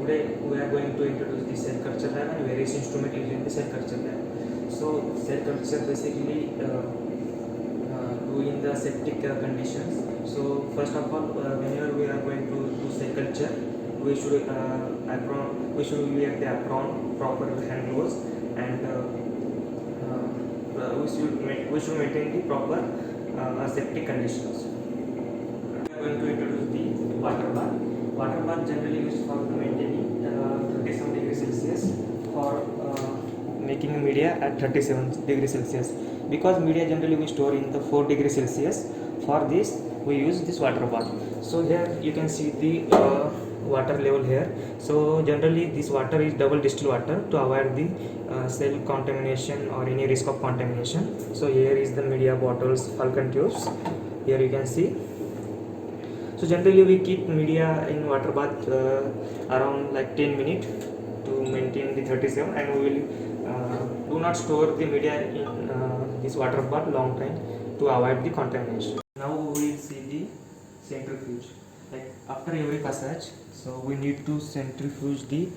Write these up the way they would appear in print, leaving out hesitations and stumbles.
today we are going to introduce the cell culture lab and various instruments used in the cell culture lab. So cell culture basically doing the septic conditions. So first of all, whenever we are going to do cell culture, we should wear the apron, proper hand gloves, and we should maintain the proper septic conditions. We are going to introduce the water bath. Water bath generally used for maintaining 37 degrees Celsius for making media at 37 degrees Celsius. Because media generally we store in the 4 degrees Celsius, for this we use this water bath. So here you can see the water level here. So generally this water is double distilled water to avoid the cell contamination or any risk of contamination. So here is the media bottles, Falcon tubes. Here you can see. So generally we keep media in water bath around like 10 minutes to maintain the 37, and we will do not store the media in this water bath long time to avoid the contamination. Now we will see the centrifuge. Like after every passage, so we need to centrifuge the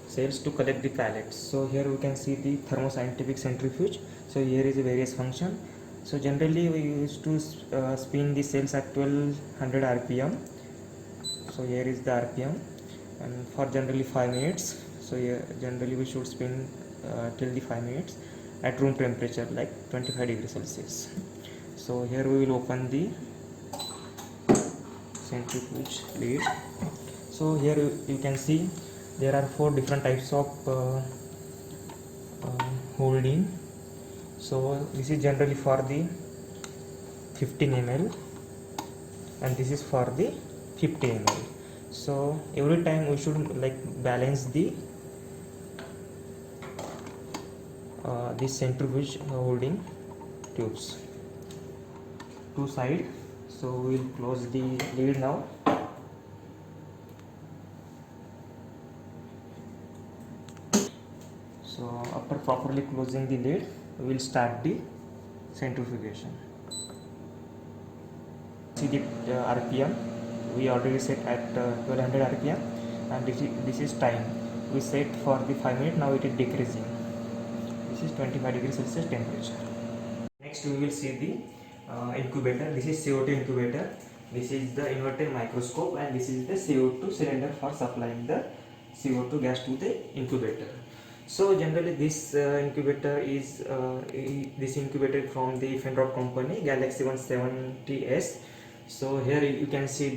cells to collect the pellets. So here we can see the thermoscientific centrifuge. So here is a various function. So generally we used to spin the cells at 1200 rpm. So here is the rpm, and for generally 5 minutes. So here generally we should spin till the 5 minutes at room temperature like 25 degrees Celsius. So here we will open the centrifuge lid. So here you can see there are 4 different types of holding. So this is generally for the 15 ml, and this is for the 50 ml. So every time we should like balance the this centrifuge holding tubes two side. So we will close the lid now. So after properly closing the lid, we will start the centrifugation. See the rpm we already set at 1200 rpm, and this is time we set for the 5 minutes. Now it is decreasing. This is 25 degrees Celsius temperature. Next we will see the incubator. This is CO2 incubator. This is the inverted microscope, and this is the CO2 cylinder for supplying the CO2 gas to the incubator. So generally this incubator is from the Fenrock company, Galaxy 170S. So here you can see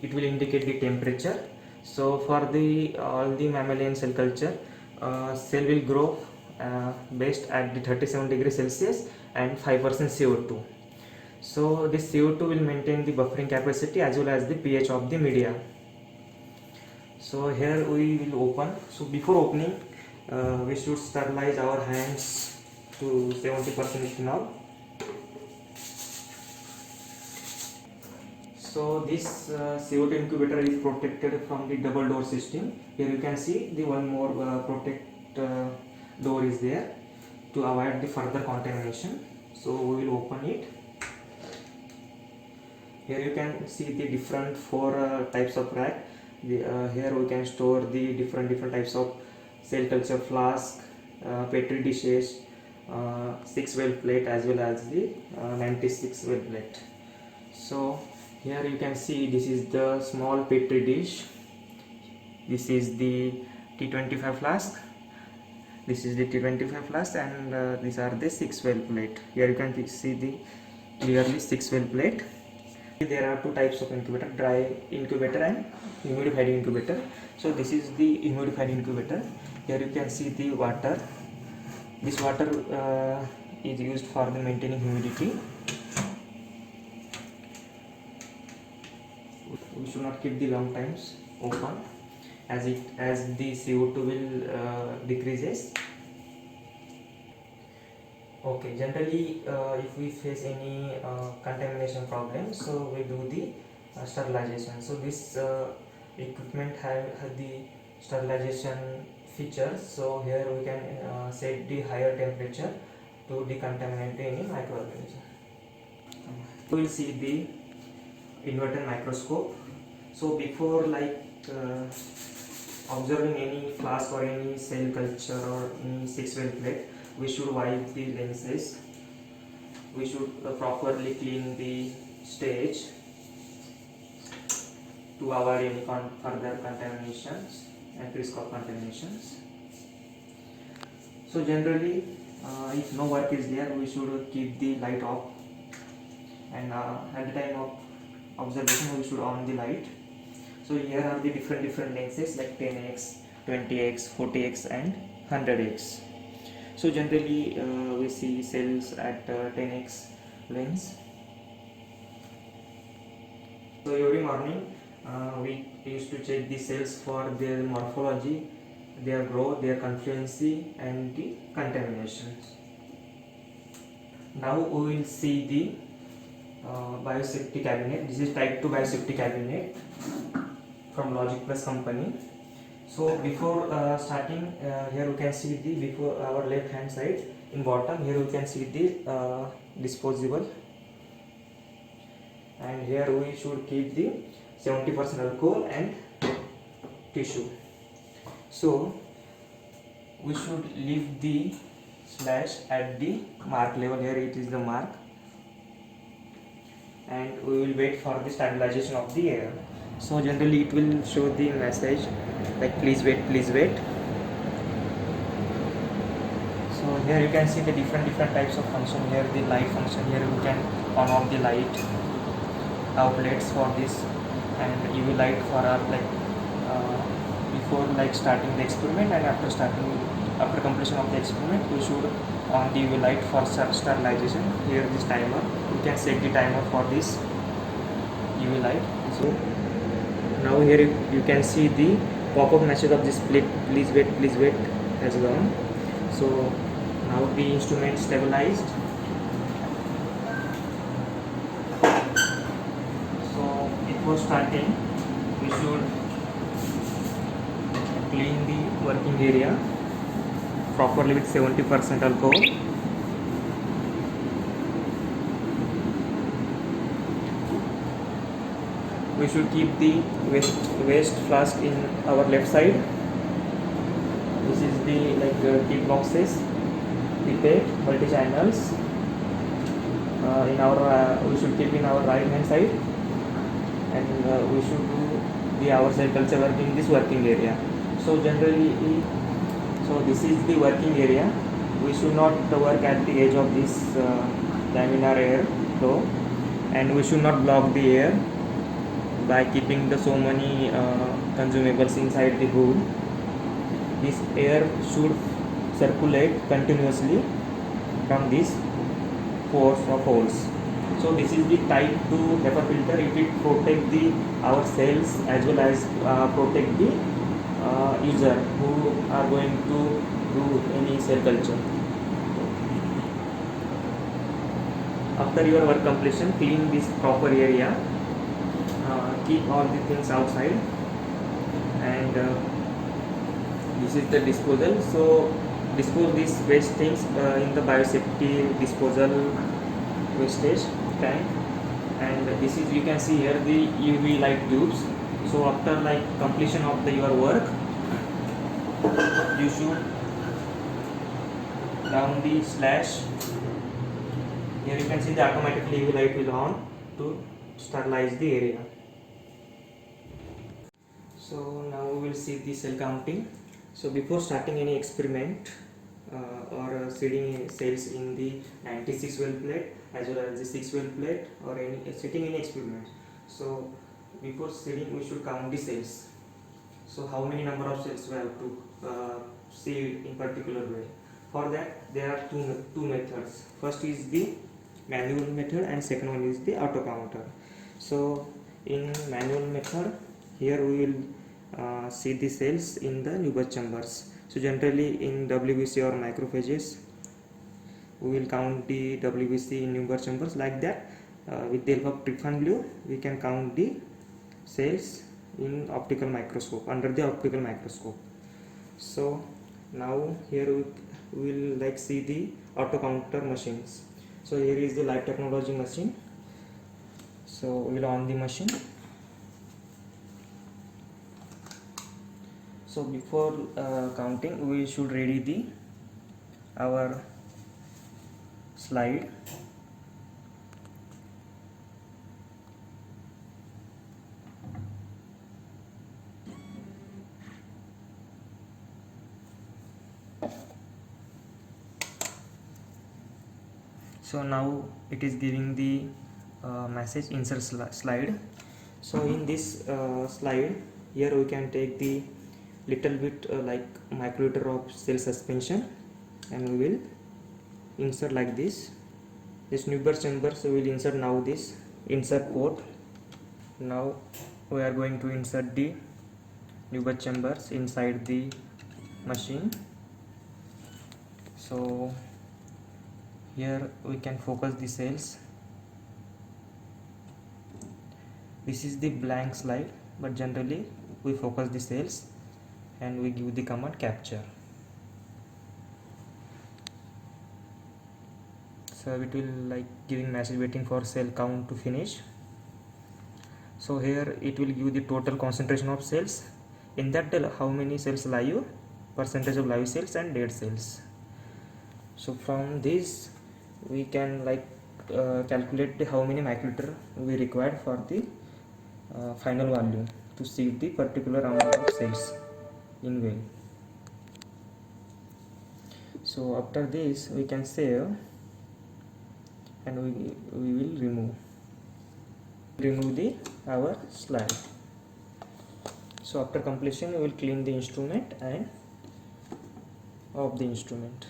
it will indicate the temperature. So for all the mammalian cell culture, cell will grow based at the 37 degrees Celsius and 5% CO2. So this CO2 will maintain the buffering capacity as well as the pH of the media. So here we will open. So before opening, we should sterilize our hands to 70% ethanol. So this CO2 incubator is protected from the double door system. Here you can see the one more door is there to avoid the further contamination. So we will open it. Here you can see the different 4 types of rack. Here we can store the different types of cell culture flask, petri dishes, 6 well plate as well as the 96 well plate. So here you can see this is the small petri dish. This is the T25 flask. This is the T25 flask, and these are the 6 well plate. Here you can see the clearly 6 well plate. There are 2 types of incubator, dry incubator and humidified incubator. So this is the humidified incubator. Here you can see the water. This water is used for the maintaining humidity. We should not keep the long times open as the CO2 will decreases. Okay, generally if we face any contamination problem, so we do the sterilization. So this equipment have the sterilization features. So here we can set the higher temperature to decontaminate any microorganism. We will see the inverted microscope. So before observing any flask or any cell culture or any 6-well plate, we should wipe the lenses. We should properly clean the stage to avoid any further contaminations and risk of contaminations. So generally, if no work is there, we should keep the light off, and at the time of observation we should on the light. So here are the different lenses like 10x, 20x, 40x and 100x. So generally we see cells at 10x lens. So every morning we used to check the cells for their morphology, their growth, their confluency and the contaminations. Now we will see the biosafety cabinet. This is type 2 biosafety cabinet from Logic Plus company. So before starting, here we can see the before our left hand side in bottom, here we can see the disposable, and here we should keep the 70% alcohol and tissue. So we should leave the slash at the mark level. Here it is the mark, and we will wait for the stabilization of the air. So generally it will show the message like please wait, please wait. So here you can see the different types of function. Here the light function, here you can on off the light outlets for this, and UV light for our before starting the experiment, and after completion of the experiment we should on the UV light for sterilization. Here this timer, you can set the timer for this UV light. So now here you can see the pop-up message of this plate, please wait has gone. So now the instrument stabilized. So before starting we should clean the working area properly with 70% alcohol. We should keep the waste flask in our left side. This is the tip boxes, pipette, multi-channels. In our we should keep in our right hand side, and we should do our cell culture work in this working area. So generally, so this is the working area. We should not work at the edge of this laminar air flow, and we should not block the air by keeping so many consumables inside the hood. This air should circulate continuously from these pores or holes. So this is the type 2 HEPA filter. It will protect our cells as well as protect the user who are going to do any cell culture. After your work completion, clean this proper area. Keep all the things outside, and this is the disposal. So dispose these waste things in the biosafety disposal wastage tank, and this is, you can see here the UV light tubes. So after completion of your work, you should down the slash. Here you can see the automatically UV light will on to sterilize the area. So now we will see the cell counting. So before starting any experiment or seeding cells in the 96-well plate as well as the 6-well plate, or setting any experiment, so before seeding we should count the cells. So how many number of cells we have to seed in particular way. For that there are two methods. First is the manual method and second one is the auto counter. So in manual method, here we will see the cells in the Neubauer chambers. So generally in WBC or macrophages, we will count the WBC in Neubauer chambers like that. With the help of tryptophan blue, we can count the cells in optical microscope, under the optical microscope. So now here we will see the auto counter machines. So here is the live technology machine. So we will on the machine. So before counting, we should ready the our slide. So now it is giving the message insert slide. So in this slide, here we can take the little bit like microliter of cell suspension, and we will insert like this. This Newberg chamber, so we will insert now this insert port. Now we are going to insert the Newberg chambers inside the machine. So here we can focus the cells. This is the blank slide, but generally we focus the cells and we give the command capture. So it will like giving message waiting for cell count to finish. So here it will give the total concentration of cells. In that how many cells live, percentage of live cells and dead cells. So from this we can like calculate how many microliter we required for the final value to see the particular amount of cells in well. So after this we can save, and we will remove the our slide. So after completion we will clean the instrument and off the instrument.